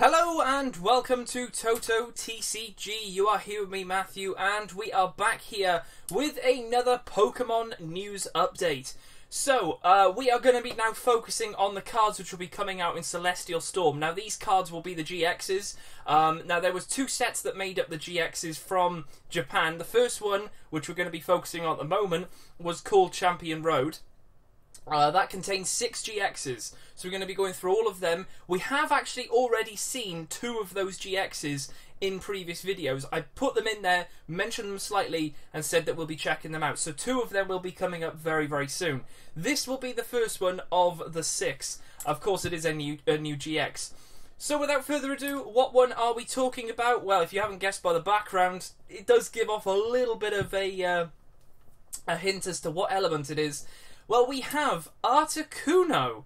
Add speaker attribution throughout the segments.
Speaker 1: Hello and welcome to TotoTCG. You are here with me, Matthew, and we are back here with another Pokemon news update. So, we are going to be now focusing on the cards which will be coming out in Celestial Storm. Now, these cards will be the GXs. Now, there was two sets that made up the GXs from Japan. The first one, which we're going to be focusing on at the moment, was called Champion Road. That contains 6 GXs, so we're going to be going through all of them. We have actually already seen 2 of those GXs in previous videos. I put them in there, mentioned them slightly, and said that we'll be checking them out. So 2 of them will be coming up very, very soon. This will be the first one of the 6. Of course, it is a new GX. So without further ado, what one are we talking about? Well, if you haven't guessed by the background, it does give off a little bit of a hint as to what element it is. Well, we have Articuno.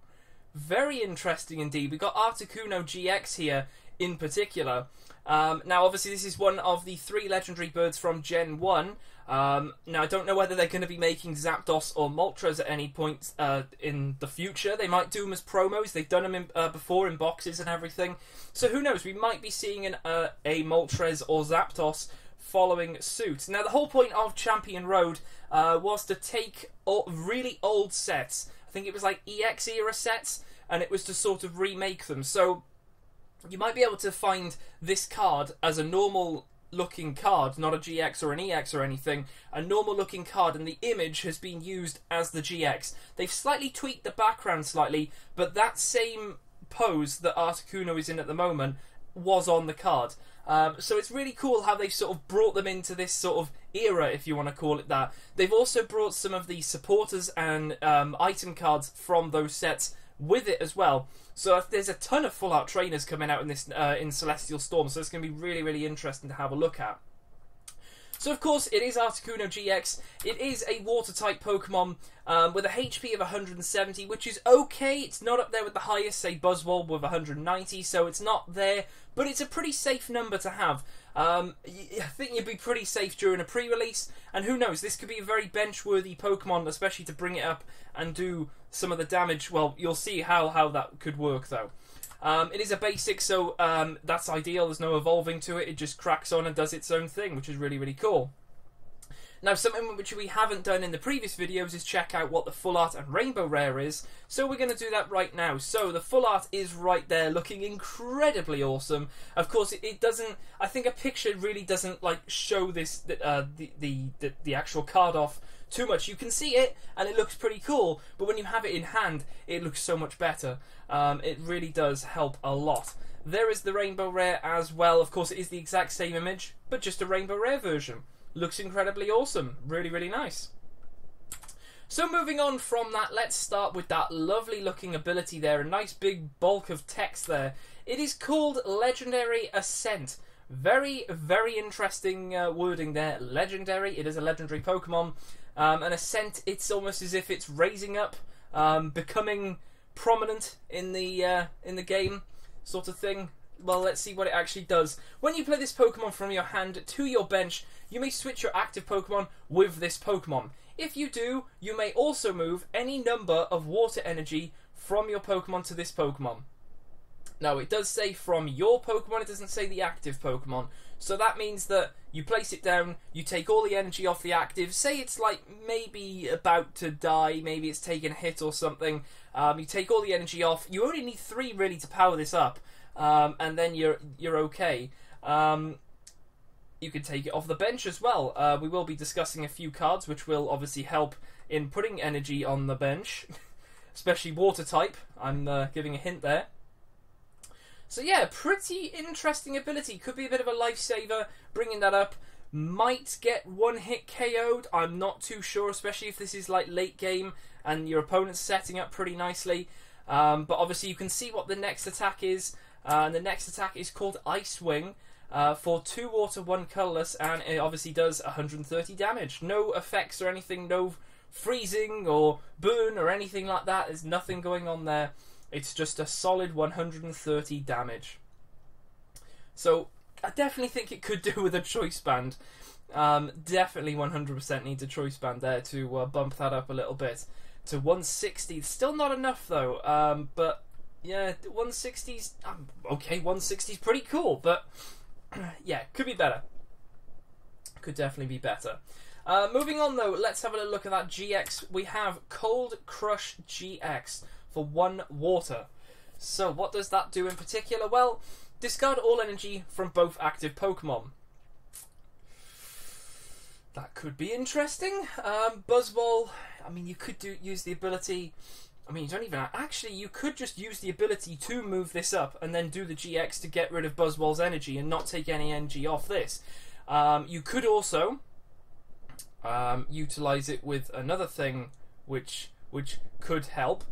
Speaker 1: Very interesting indeed. We've got Articuno GX here in particular. Now, obviously, this is one of the 3 legendary birds from Gen 1. Now, I don't know whether they're going to be making Zapdos or Moltres at any point in the future. They might do them as promos. They've done them before in boxes and everything. So who knows? We might be seeing a Moltres or Zapdos following suit. Now, the whole point of Champion Road was to take really old sets. I think it was like EX era sets, and it was to sort of remake them. So you might be able to find this card as a normal looking card, not a GX or an EX or anything, a normal looking card, and the image has been used as the GX. They've slightly tweaked the background slightly, but that same pose that Articuno is in at the moment was on the card. So it's really cool how they've sort of brought them into this sort of era, if you want to call it that. They've also brought some of the supporters and item cards from those sets with it as well. So there's a ton of full art trainers coming out in this in Celestial Storm, so it's going to be really, really interesting to have a look at. So, of course, it is Articuno GX. It is a Water-type Pokemon with a HP of 170, which is okay. It's not up there with the highest, say, Buzzwole with 190, so it's not there. But it's a pretty safe number to have. I think you'd be pretty safe during a pre-release. And who knows, this could be a very bench-worthy Pokemon, especially to bring it up and do some of the damage. Well, you'll see how that could work, though. It is a basic, so that's ideal. There's no evolving to it. It just cracks on and does its own thing, which is really, really cool. Now, something which we haven't done in the previous videos is check out what the full art and rainbow rare is. So we're going to do that right now. So the full art is right there, looking incredibly awesome. Of course, it doesn't. I think a picture really doesn't like show this the actual card off too much. You can see it and it looks pretty cool, but when you have it in hand, it looks so much better. It really does help a lot. There is the rainbow rare as well. Of course, it is the exact same image, but just a rainbow rare version. Looks incredibly awesome. Really, really nice. So moving on from that, let's start with that lovely looking ability there. A nice big bulk of text there. It is called Legendary Ascent. Very, very interesting wording there. Legendary. It is a legendary Pokemon. An Ascent, it's almost as if it's raising up, becoming prominent in the game sort of thing. Well, let's see what it actually does. When you play this Pokemon from your hand to your bench, you may switch your active Pokemon with this Pokemon. If you do, you may also move any number of water energy from your Pokemon to this Pokemon. Now, it does say from your Pokemon, it doesn't say the active Pokemon. So that means that you place it down, you take all the energy off the active. Say it's like maybe about to die, maybe it's taken a hit or something. You take all the energy off. You only need 3 really to power this up. And then you're okay. You can take it off the bench as well. We will be discussing a few cards which will obviously help in putting energy on the bench, especially water type. I'm giving a hint there. So yeah, pretty interesting ability. Could be a bit of a lifesaver. Bringing that up might get one hit KO'd. I'm not too sure, especially if this is like late game and your opponent's setting up pretty nicely. But obviously you can see what the next attack is. And the next attack is called Ice Wing for 2 water, 1 colourless, and it obviously does 130 damage. No effects or anything, no freezing or burn or anything like that. There's nothing going on there. It's just a solid 130 damage. So I definitely think it could do with a choice band. Definitely 100% needs a choice band there to bump that up a little bit to 160. Still not enough though, but Yeah, 160's... okay, 160's pretty cool, but... yeah, could be better. Could definitely be better. Moving on, though, let's have a look at that GX. We have Cold Crush GX for 1 water. So, what does that do in particular? Well, discard all energy from both active Pokemon. That could be interesting. Buzzwole, I mean, you could use the ability... I mean, you don't even... Actually, you could just use the ability to move this up and then do the GX to get rid of Buzzwole's energy and not take any energy off this. You could also utilize it with another thing which could help,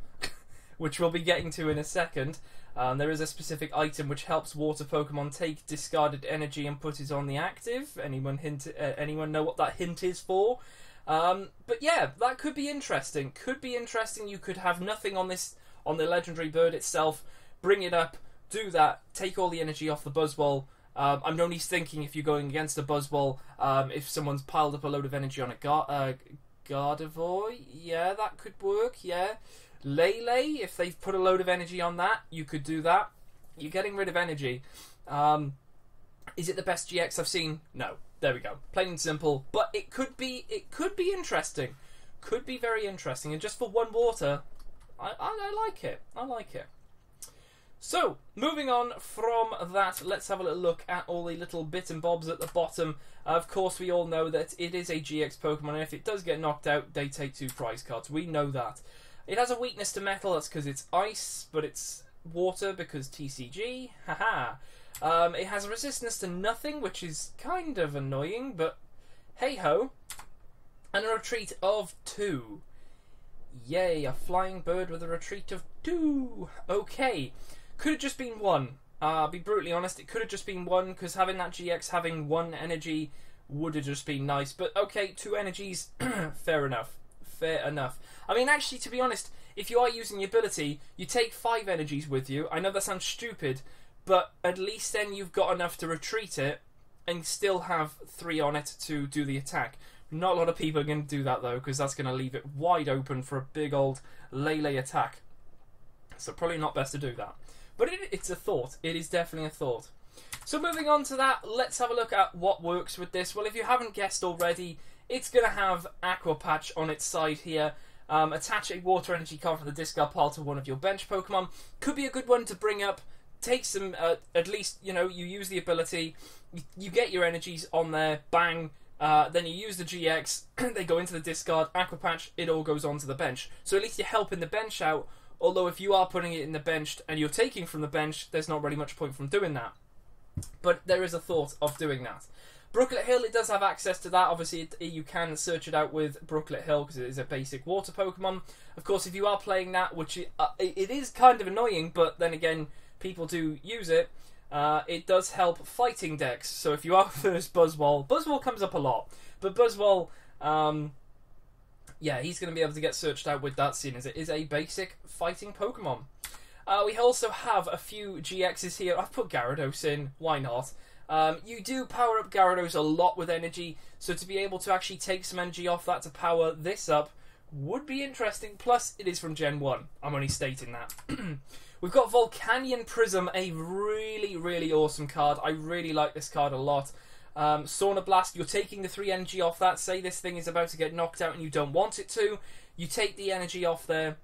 Speaker 1: which we'll be getting to in a second. There is a specific item which helps water Pokemon take discarded energy and put it on the active. Anyone know what that hint is for? But yeah, that could be interesting. Could be interesting. You could have nothing on the legendary bird itself. Bring it up, do that, take all the energy off the Buzzwole. I'm only thinking if you're going against a Buzzwole, if someone's piled up a load of energy on a Gardevoir, yeah, that could work, yeah. Lele, if they've put a load of energy on that, you could do that. You're getting rid of energy. Is it the best GX I've seen? No. There we go. Plain and simple. But it could be interesting. Could be very interesting. And just for 1 water, I like it. I like it. So, moving on from that, let's have a little look at all the little bits and bobs at the bottom. Of course, we all know that it is a GX Pokemon, and if it does get knocked out, they take 2 prize cards. We know that. It has a weakness to metal, that's because it's ice, but it's water because TCG. Haha. It has a resistance to nothing, which is kind of annoying, but hey-ho. And a retreat of 2. Yay, a flying bird with a retreat of 2. Okay. Could have just been 1. I'll be brutally honest, it could have just been 1, because having that GX having 1 energy would have just been nice. But okay, 2 energies, fair enough. Fair enough. I mean, actually, to be honest, if you are using the ability, you take 5 energies with you. I know that sounds stupid, but at least then you've got enough to retreat it and still have 3 on it to do the attack. Not a lot of people are going to do that, though, because that's going to leave it wide open for a big old Lele attack. So probably not best to do that. But it's a thought. It is definitely a thought. So moving on to that, let's have a look at what works with this. Well, if you haven't guessed already, it's going to have Aqua Patch on its side here. Attach a water energy card from the discard pile to one of your bench Pokemon. Could be a good one to bring up. Take some, at least, you know, you use the ability, you get your energies on there, bang, then you use the GX, they go into the discard, Aqua Patch, it all goes onto the bench. So at least you're helping the bench out, although if you are putting it in the bench and you're taking from the bench, there's not really much point from doing that. But there is a thought of doing that. Brooklet Hill, it does have access to that. Obviously, you can search it out with Brooklet Hill because it is a basic water Pokemon. Of course, if you are playing that, which it is kind of annoying, but then again, people do use it. It does help fighting decks. So if you are first Buzzwole comes up a lot. But Buzzwole, yeah, he's going to be able to get searched out with that, seeing as it is a basic fighting Pokemon. We also have a few GXs here. I've put Gyarados in. Why not? You do power up Gyarados a lot with energy, so to be able to actually take some energy off that to power this up would be interesting. Plus, it is from Gen 1. I'm only stating that. We've got Volcanion Prism, a really, really awesome card. I really like this card a lot. Sauna Blast, you're taking the 3 energy off that. Say this thing is about to get knocked out and you don't want it to. You take the energy off there.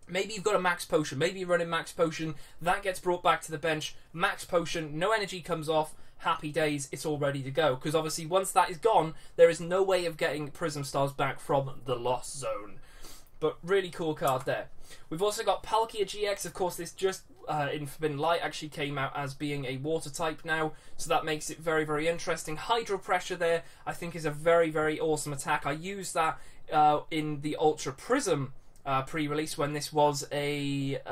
Speaker 1: Maybe you've got a Max Potion. Maybe you're running Max Potion. That gets brought back to the bench. Max Potion, no energy comes off. Happy days, it's all ready to go. Because obviously once that is gone, there is no way of getting Prism Stars back from the Lost Zone. But really cool card there. We've also got Palkia GX. Of course, this just in Forbidden Light actually came out as being a water type now. So that makes it very, very interesting. Hydro Pressure there, I think, is a very, very awesome attack. I used that in the Ultra Prism pre-release when this was it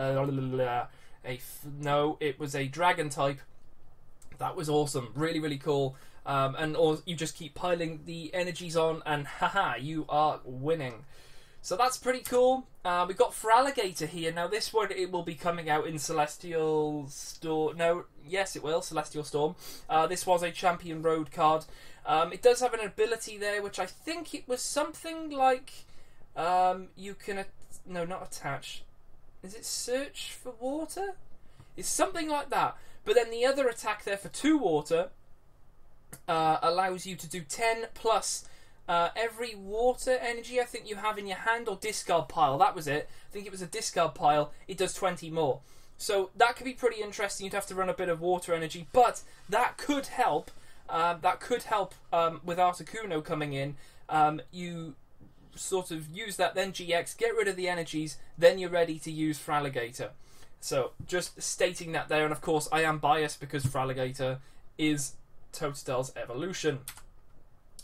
Speaker 1: was a Dragon type. That was awesome. Really, really cool. And you just keep piling the energies on and haha, you are winning. So that's pretty cool. We've got Feraligatr here. Now this one, it will be coming out in Celestial Storm. No, yes it will, Celestial Storm. This was a Champion Road card. It does have an ability there, which I think it was something like you can... no, not attach. Is it search for water? It's something like that. But then the other attack there for 2 water allows you to do 10 plus every water energy I think you have in your hand or discard pile. That was it. I think it was a discard pile. It does 20 more. So that could be pretty interesting. You'd have to run a bit of water energy, but that could help. With Articuno coming in. You sort of use that, then GX, get rid of the energies, then you're ready to use Feraligatr. So just stating that there, and of course I am biased because Feraligatr is Totodale's evolution.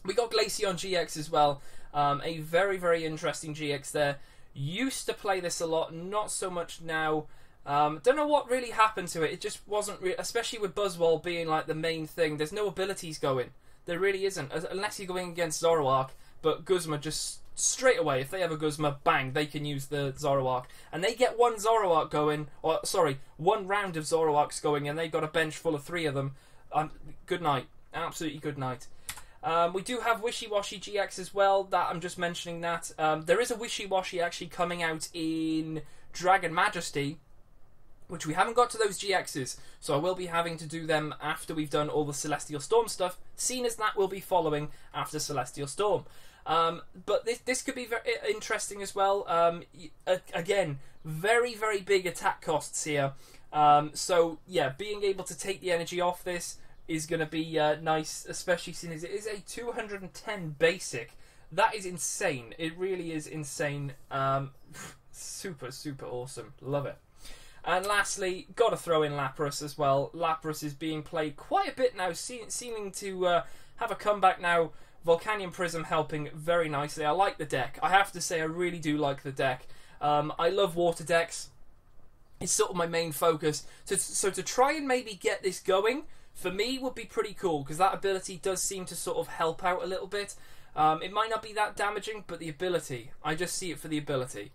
Speaker 1: We got Glaceon GX as well. A very, very interesting GX there. Used to play this a lot, not so much now. Don't know what really happened to it. It just wasn't, especially with Buzzwole being like the main thing. There's no abilities going. There really isn't, unless you're going against Zoroark. But Guzma just straight away, if they have a Guzma, bang, they can use the Zoroark, and they get one Zoroark going, or sorry, one round of Zoroarks going, and they've got a bench full of 3 of them. Good night, absolutely good night. We do have Wishy-Washy GX as well. That I'm just mentioning that there is a Wishy-Washy actually coming out in Dragon Majesty, which we haven't got to those GXs, so I will be having to do them after we've done all the Celestial Storm stuff, seeing as that will be following after Celestial Storm. But this could be very interesting as well. Again, very, very big attack costs here. So, yeah, being able to take the energy off this is going to be nice, especially since it is a 210 basic. That is insane. It really is insane. Super, super awesome. Love it. And lastly, got to throw in Lapras as well. Lapras is being played quite a bit now, seeming to have a comeback now. Volcanion Prism helping very nicely. I like the deck. I have to say, I really do like the deck. I love water decks. It's sort of my main focus. So to try and maybe get this going, for me, would be pretty cool, because that ability does seem to sort of help out a little bit. It might not be that damaging, but the ability, I just see it for the ability.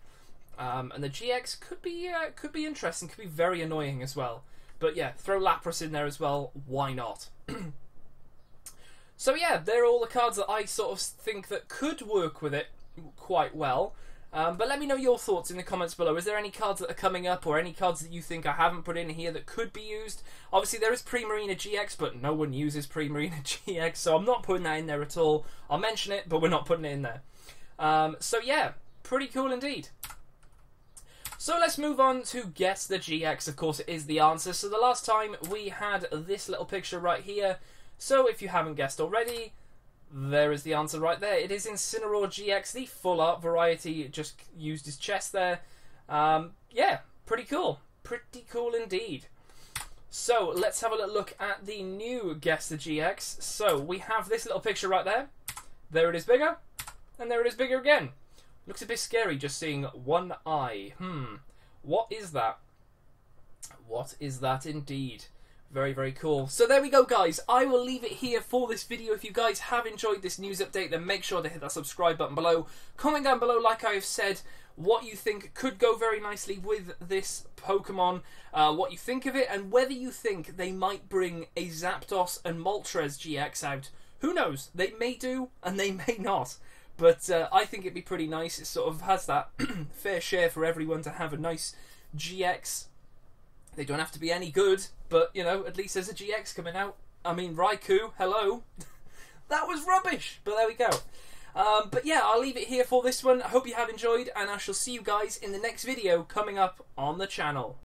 Speaker 1: And the GX could be interesting, could be very annoying as well. But yeah, throw Lapras in there as well, why not? So yeah, they're all the cards that I sort of think that could work with it quite well. But let me know your thoughts in the comments below. Is there any cards that are coming up, or any cards that you think I haven't put in here that could be used? Obviously there is Primarina GX, but no one uses Primarina GX, so I'm not putting that in there at all. I'll mention it, but we're not putting it in there. So yeah, pretty cool indeed. So let's move on to Guess the GX. Of course, it is the answer. So the last time we had this little picture right here. So if you haven't guessed already, there is the answer right there. It is Incineroar GX, the full art variety. It just used his chest there. Yeah, pretty cool. Pretty cool indeed. So let's have a little look at the new Guess the GX. So we have this little picture right there. There it is bigger. And there it is bigger again. Looks a bit scary just seeing one eye. What is that? What is that indeed? Very, very cool. So there we go, guys. I will leave it here for this video. If you guys have enjoyed this news update, then make sure to hit that subscribe button below. Comment down below, like I have said, what you think could go very nicely with this Pokemon, what you think of it, and whether you think they might bring a Zapdos and Moltres GX out. Who knows? They may do, and they may not. But I think it'd be pretty nice. It sort of has that fair share for everyone to have a nice GX. They don't have to be any good, but, you know, at least there's a GX coming out. I mean, Raikou, hello. That was rubbish, but there we go. But yeah, I'll leave it here for this one. I hope you have enjoyed, and I shall see you guys in the next video coming up on the channel.